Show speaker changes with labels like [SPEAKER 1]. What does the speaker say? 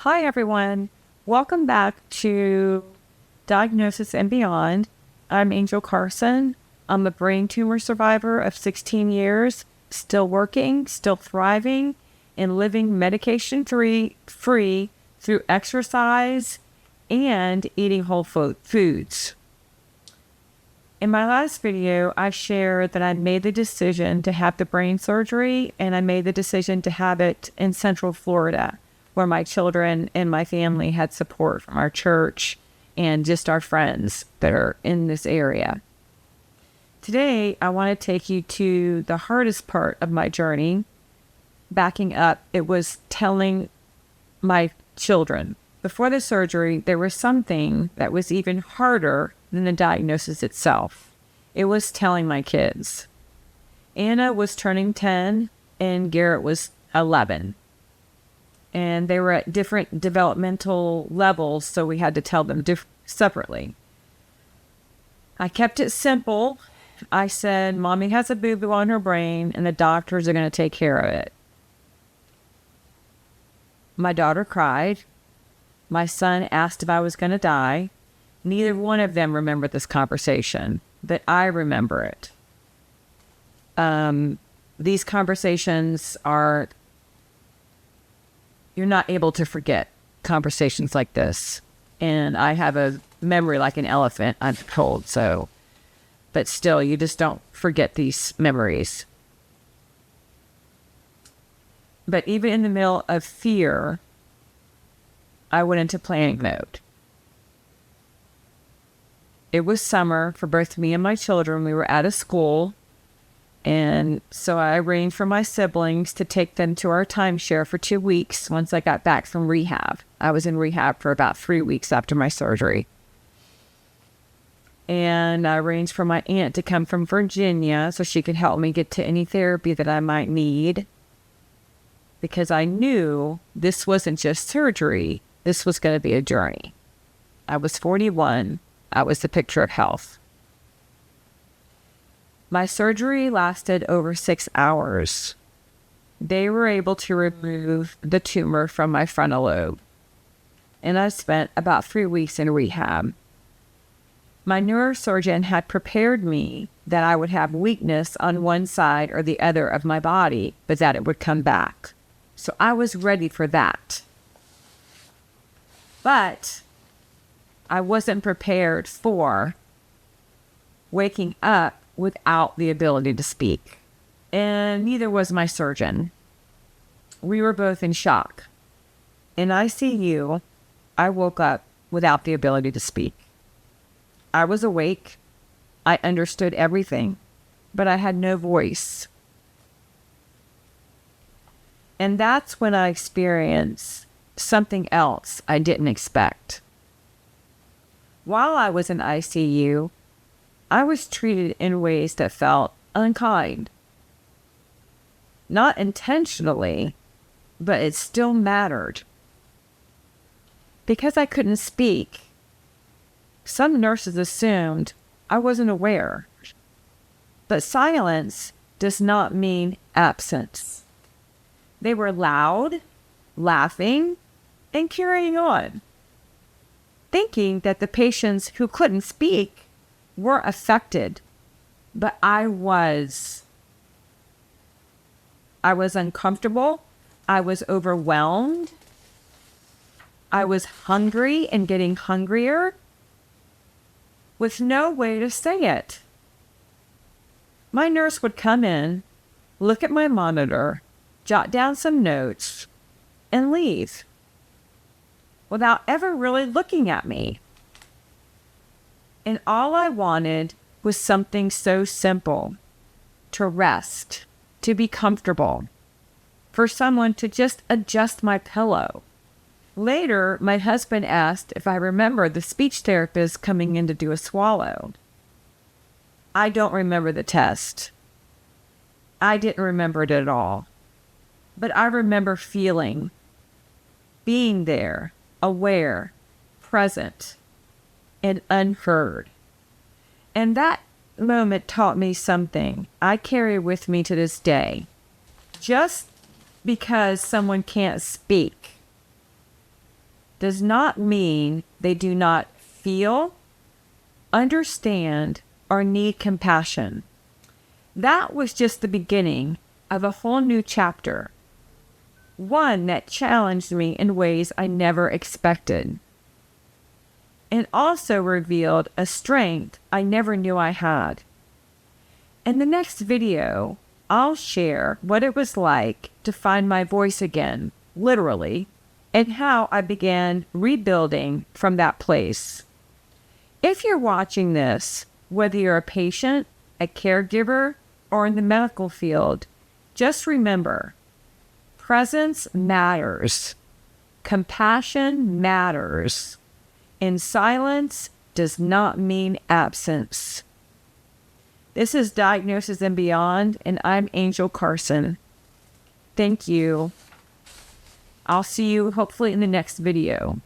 [SPEAKER 1] Hi, everyone. Welcome back to Diagnosis and Beyond. I'm Angel Carson. I'm a brain tumor survivor of 16 years, still working, still thriving, and living medication-free through exercise and eating whole foods. In my last video, I shared that I made the decision to have the brain surgery, and I made the decision to have it in Central Florida, where my children and my family had support from our church and just our friends that are in this area. Today, I want to take you to the hardest part of my journey. Backing up, it was telling my children. Before the surgery, there was something that was even harder than the diagnosis itself. It was telling my kids. Anna was turning 10 and Garrett was 11. And they were at different developmental levels, so we had to tell them separately. I kept it simple. I said, Mommy has a booboo on her brain, and the doctors are going to take care of it. My daughter cried. My son asked if I was going to die. Neither one of them remembered this conversation, but I remember it. These conversations are... You're not able to forget conversations like this. And I have a memory like an elephant, I'm told, so. But still, you just don't forget these memories. But even in the middle of fear, I went into planning mode. It was summer for both me and my children. We were out of school. And so I arranged for my siblings to take them to our timeshare for 2 weeks once I got back from rehab. I was in rehab for about 3 weeks after my surgery. And I arranged for my aunt to come from Virginia so she could help me get to any therapy that I might need. Because I knew this wasn't just surgery. This was going to be a journey. I was 41. I was the picture of health. My surgery lasted over 6 hours. They were able to remove the tumor from my frontal lobe. And I spent about 3 weeks in rehab. My neurosurgeon had prepared me that I would have weakness on one side or the other of my body, but that it would come back. So I was ready for that. But I wasn't prepared for waking up without the ability to speak. And neither was my surgeon. We were both in shock. In ICU, I woke up without the ability to speak. I was awake. I understood everything, but I had no voice. And that's when I experienced something else I didn't expect. While I was in ICU, I was treated in ways that felt unkind. Not intentionally, but it still mattered. Because I couldn't speak, some nurses assumed I wasn't aware. But silence does not mean absence. They were loud, laughing, and carrying on, thinking that the patients who couldn't speak were affected, but I was uncomfortable. I was overwhelmed. I was hungry and getting hungrier with no way to say it. My nurse would come in, look at my monitor, jot down some notes, and leave without ever really looking at me. And all I wanted was something so simple: to rest, to be comfortable, for someone to just adjust my pillow. Later, my husband asked if I remembered the speech therapist coming in to do a swallow. I don't remember the test. I didn't remember it at all. But I remember feeling, being there, aware, present, and unheard. And that moment taught me something I carry with me to this day. Just because someone can't speak does not mean they do not feel, understand, or need compassion. That was just the beginning of a whole new chapter, one that challenged me in ways I never expected, and also revealed a strength I never knew I had. In the next video, I'll share what it was like to find my voice again, literally, and how I began rebuilding from that place. If you're watching this, whether you're a patient, a caregiver, or in the medical field, just remember, presence matters. Compassion matters. And silence does not mean absence. This is Diagnosis and Beyond, and I'm Angel Carson. Thank you. I'll see you hopefully in the next video.